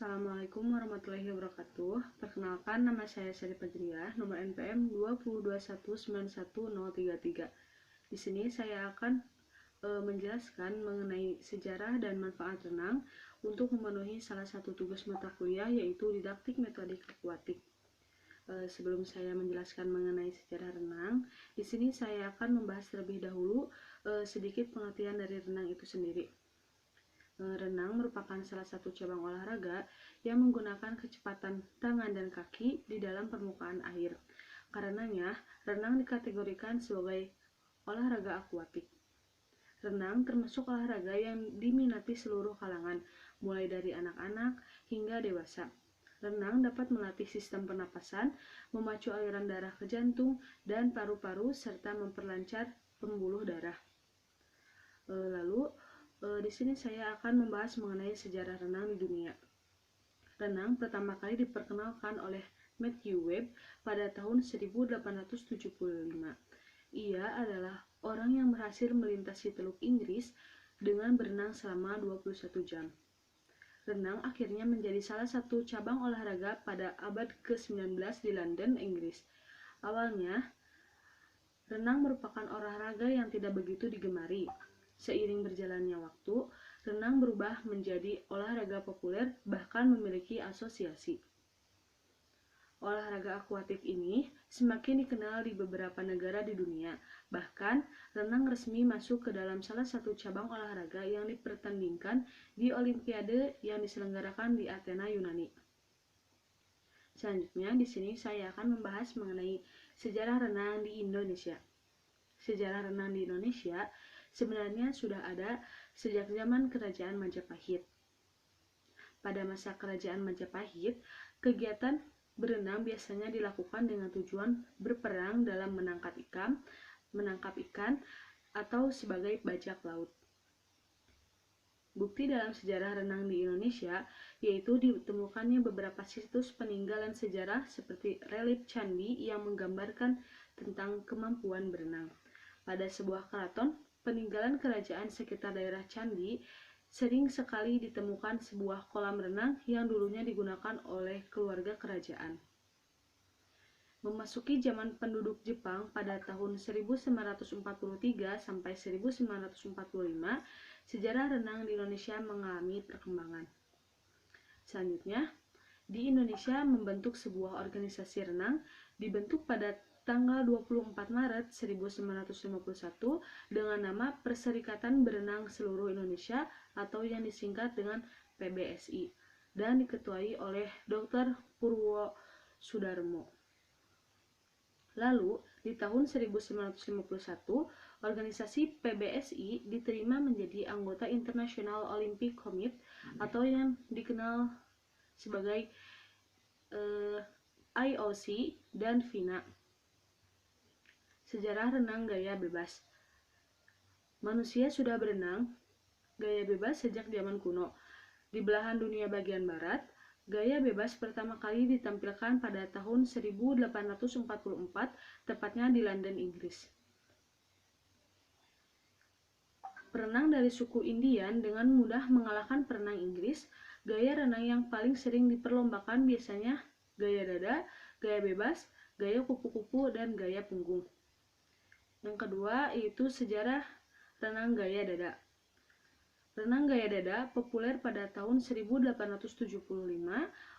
Assalamualaikum warahmatullahi wabarakatuh. Perkenalkan, nama saya Sari Fajriah, nomor NPM 202191033. Di sini saya akan menjelaskan mengenai sejarah dan manfaat renang untuk memenuhi salah satu tugas mata kuliah, yaitu didaktik metodik akuatik. Sebelum saya menjelaskan mengenai sejarah renang, di sini saya akan membahas terlebih dahulu sedikit pengertian dari renang itu sendiri. Renang merupakan salah satu cabang olahraga yang menggunakan kecepatan tangan dan kaki di dalam permukaan air. Karenanya, renang dikategorikan sebagai olahraga akuatik. Renang termasuk olahraga yang diminati seluruh kalangan, mulai dari anak-anak hingga dewasa. Renang dapat melatih sistem pernapasan, memacu aliran darah ke jantung dan paru-paru, serta memperlancar pembuluh darah. Di sini saya akan membahas mengenai sejarah renang di dunia. Renang pertama kali diperkenalkan oleh Matthew Webb pada tahun 1875. Ia adalah orang yang berhasil melintasi Teluk Inggris dengan berenang selama 21 jam. Renang akhirnya menjadi salah satu cabang olahraga pada abad ke-19 di London, Inggris. Awalnya, renang merupakan olahraga yang tidak begitu digemari. Seiring berjalannya waktu, renang berubah menjadi olahraga populer, bahkan memiliki asosiasi. Olahraga akuatik ini semakin dikenal di beberapa negara di dunia. Bahkan, renang resmi masuk ke dalam salah satu cabang olahraga yang dipertandingkan di Olimpiade yang diselenggarakan di Athena, Yunani. Selanjutnya, di sini saya akan membahas mengenai sejarah renang di Indonesia. Sejarah renang di Indonesia sebenarnya sudah ada sejak zaman Kerajaan Majapahit. Pada masa Kerajaan Majapahit, kegiatan berenang biasanya dilakukan dengan tujuan berperang dalam menangkap ikan, atau sebagai bajak laut. Bukti dalam sejarah renang di Indonesia yaitu ditemukannya beberapa situs peninggalan sejarah seperti relief candi yang menggambarkan tentang kemampuan berenang. Pada sebuah keraton, peninggalan kerajaan sekitar daerah candi, sering sekali ditemukan sebuah kolam renang yang dulunya digunakan oleh keluarga kerajaan. Memasuki zaman penduduk Jepang pada tahun 1943 sampai 1945, sejarah renang di Indonesia mengalami perkembangan. Selanjutnya, di Indonesia membentuk sebuah organisasi renang, dibentuk pada tanggal 24 Maret 1951 dengan nama Perserikatan Berenang Seluruh Indonesia atau yang disingkat dengan PBSI dan diketuai oleh Dr. Purwo Sudarmo. Lalu, di tahun 1951, organisasi PBSI diterima menjadi anggota International Olympic Committee atau yang dikenal sebagai IOC dan FINA. Sejarah renang gaya bebas. Manusia sudah berenang gaya bebas sejak zaman kuno. Di belahan dunia bagian barat, gaya bebas pertama kali ditampilkan pada tahun 1844, tepatnya di London, Inggris. Perenang dari suku Indian dengan mudah mengalahkan perenang Inggris. Gaya renang yang paling sering diperlombakan biasanya gaya dada, gaya bebas, gaya kupu-kupu, dan gaya punggung. Yang kedua yaitu sejarah renang gaya dada. Renang gaya dada populer pada tahun 1875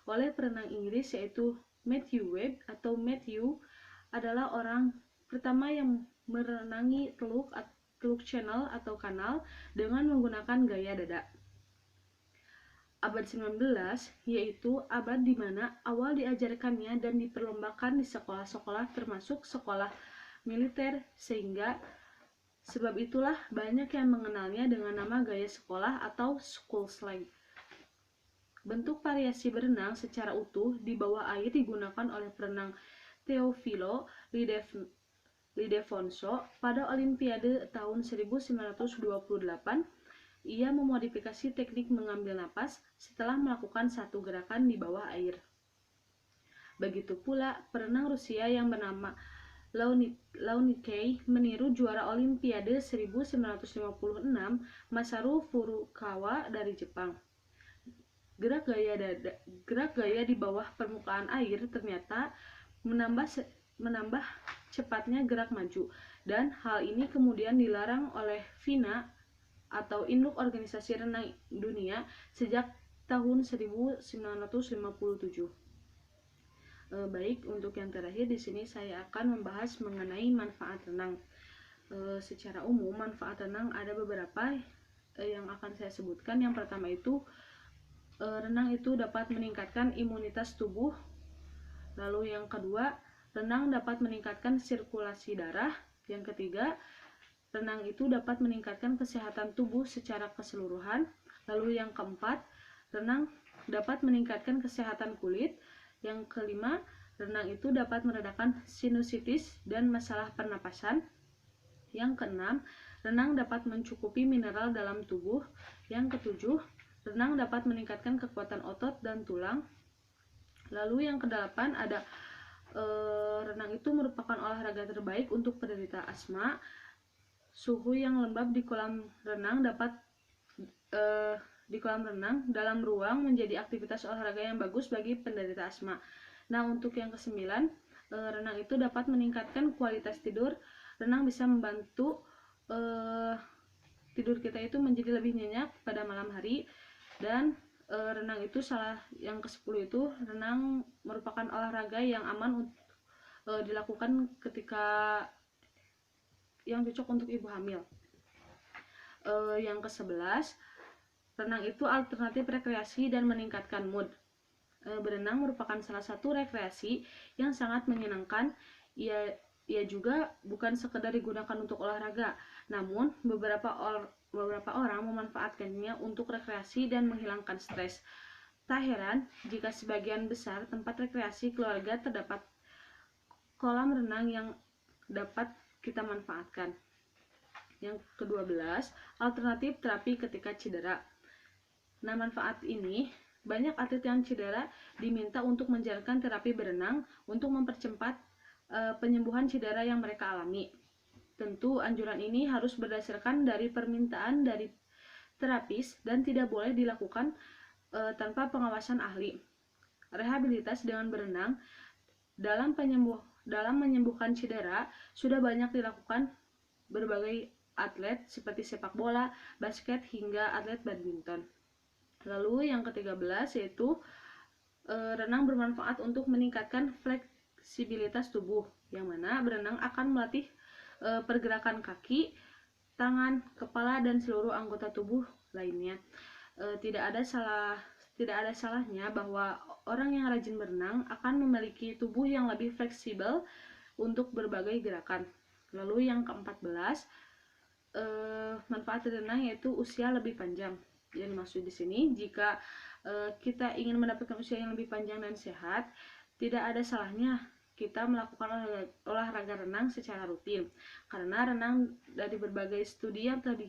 oleh perenang Inggris yaitu Matthew Webb atau Matthew adalah orang pertama yang merenangi teluk channel atau kanal dengan menggunakan gaya dada. Abad 19 yaitu abad di mana awal diajarkannya dan diperlombakan di sekolah-sekolah termasuk sekolah militer, sehingga sebab itulah banyak yang mengenalnya dengan nama gaya sekolah atau school slang. Bentuk variasi berenang secara utuh di bawah air digunakan oleh perenang Teofilo Lidefonso pada Olimpiade tahun 1928. Ia memodifikasi teknik mengambil napas setelah melakukan satu gerakan di bawah air. Begitu pula perenang Rusia yang bernama Leonikei meniru juara Olimpiade 1956 Masaru Furukawa dari Jepang. Gerak gaya di bawah permukaan air ternyata menambah cepatnya gerak maju, dan hal ini kemudian dilarang oleh FINA atau Induk Organisasi Renang Dunia sejak tahun 1957. Baik, untuk yang terakhir di sini saya akan membahas mengenai manfaat renang. Secara umum manfaat renang ada beberapa yang akan saya sebutkan. Yang pertama itu renang itu dapat meningkatkan imunitas tubuh. Lalu yang kedua, renang dapat meningkatkan sirkulasi darah. Yang ketiga, renang itu dapat meningkatkan kesehatan tubuh secara keseluruhan. Lalu yang keempat, renang dapat meningkatkan kesehatan kulit. Yang kelima, renang itu dapat meredakan sinusitis dan masalah pernapasan. Yang keenam, renang dapat mencukupi mineral dalam tubuh. Yang ketujuh, renang dapat meningkatkan kekuatan otot dan tulang. Lalu yang kedelapan ada renang itu merupakan olahraga terbaik untuk penderita asma. Suhu yang lembab di kolam renang dalam ruang menjadi aktivitas olahraga yang bagus bagi penderita asma. Nah, untuk yang kesembilan, renang itu dapat meningkatkan kualitas tidur. Renang bisa membantu tidur kita itu menjadi lebih nyenyak pada malam hari. Dan renang itu yang ke-10 itu, renang merupakan olahraga yang aman dilakukan ketika yang cocok untuk ibu hamil. Yang ke-11, renang itu alternatif rekreasi dan meningkatkan mood. Berenang merupakan salah satu rekreasi yang sangat menyenangkan. Ia juga bukan sekedar digunakan untuk olahraga, namun beberapa orang memanfaatkannya untuk rekreasi dan menghilangkan stres. Tak heran jika sebagian besar tempat rekreasi keluarga terdapat kolam renang yang dapat kita manfaatkan. Yang ke-12, alternatif terapi ketika cedera. Nah, manfaat ini, banyak atlet yang cedera diminta untuk menjalankan terapi berenang untuk mempercepat penyembuhan cedera yang mereka alami. Tentu anjuran ini harus berdasarkan dari permintaan dari terapis dan tidak boleh dilakukan tanpa pengawasan ahli. Rehabilitas dengan berenang dalam menyembuhkan cedera sudah banyak dilakukan berbagai atlet seperti sepak bola, basket, hingga atlet badminton. Lalu yang ke-13 yaitu renang bermanfaat untuk meningkatkan fleksibilitas tubuh, yang mana berenang akan melatih pergerakan kaki, tangan, kepala, dan seluruh anggota tubuh lainnya. Tidak ada salahnya bahwa orang yang rajin berenang akan memiliki tubuh yang lebih fleksibel untuk berbagai gerakan. Lalu yang ke-14, manfaat renang yaitu usia lebih panjang. Yang dimaksud di sini, jika kita ingin mendapatkan usia yang lebih panjang dan sehat, tidak ada salahnya kita melakukan olahraga renang secara rutin. Karena renang dari berbagai studi yang telah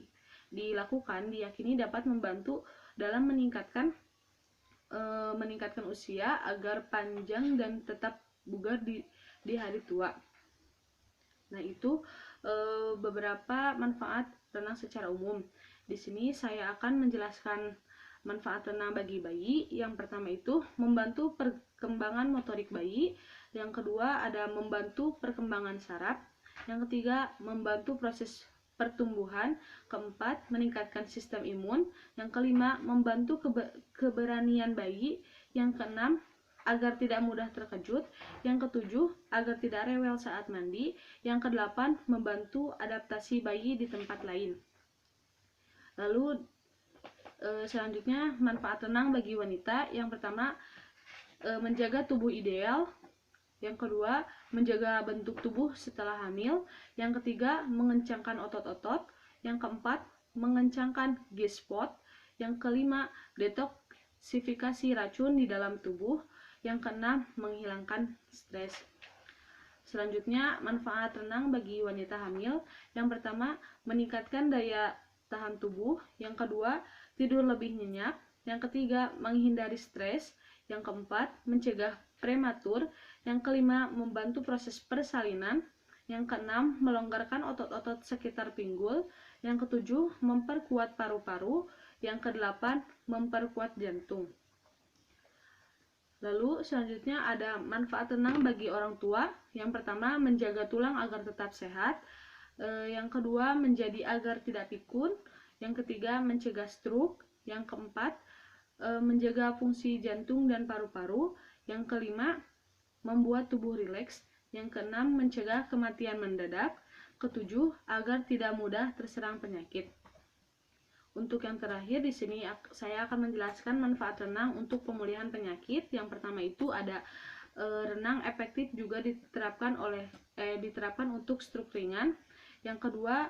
dilakukan diyakini dapat membantu dalam meningkatkan usia agar panjang dan tetap bugar di hari tua. Nah, itu beberapa manfaat renang secara umum. Di sini saya akan menjelaskan manfaat renang bagi bayi. Yang pertama itu membantu perkembangan motorik bayi. Yang kedua ada membantu perkembangan saraf. Yang ketiga membantu proses pertumbuhan. Keempat, meningkatkan sistem imun. Yang kelima, membantu keberanian bayi. Yang keenam, agar tidak mudah terkejut. Yang ketujuh, agar tidak rewel saat mandi. Yang kedelapan, membantu adaptasi bayi di tempat lain. Lalu selanjutnya manfaat renang bagi wanita. Yang pertama, menjaga tubuh ideal. Yang kedua, menjaga bentuk tubuh setelah hamil. Yang ketiga, mengencangkan otot-otot. Yang keempat, mengencangkan G-spot. Yang kelima, detoksifikasi racun di dalam tubuh. Yang keenam, menghilangkan stres. Selanjutnya, manfaat renang bagi wanita hamil. Yang pertama, meningkatkan daya tahan tubuh. Yang kedua, tidur lebih nyenyak. Yang ketiga, menghindari stres. Yang keempat, mencegah prematur. Yang kelima, membantu proses persalinan. Yang keenam, melonggarkan otot-otot sekitar pinggul. Yang ketujuh, memperkuat paru-paru. Yang kedelapan, memperkuat jantung. Lalu selanjutnya ada manfaat renang bagi orang tua. Yang pertama, menjaga tulang agar tetap sehat. Yang kedua, menjadi agar tidak pikun. Yang ketiga, mencegah stroke. Yang keempat, menjaga fungsi jantung dan paru-paru. Yang kelima, membuat tubuh rileks. Yang keenam, mencegah kematian mendadak. Ketujuh, agar tidak mudah terserang penyakit. Untuk yang terakhir di sini saya akan menjelaskan manfaat renang untuk pemulihan penyakit. Yang pertama itu ada renang efektif juga diterapkan untuk stroke ringan. Yang kedua,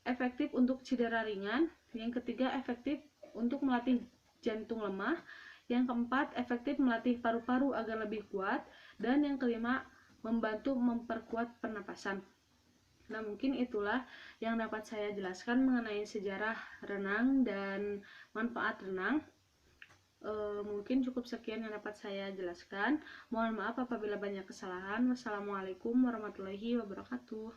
efektif untuk cedera ringan. Yang ketiga, efektif untuk melatih jantung lemah. Yang keempat, efektif melatih paru-paru agar lebih kuat. Dan yang kelima, membantu memperkuat pernapasan. Nah, mungkin itulah yang dapat saya jelaskan mengenai sejarah renang dan manfaat renang. Mungkin cukup sekian yang dapat saya jelaskan. Mohon maaf apabila banyak kesalahan. Wassalamualaikum warahmatullahi wabarakatuh.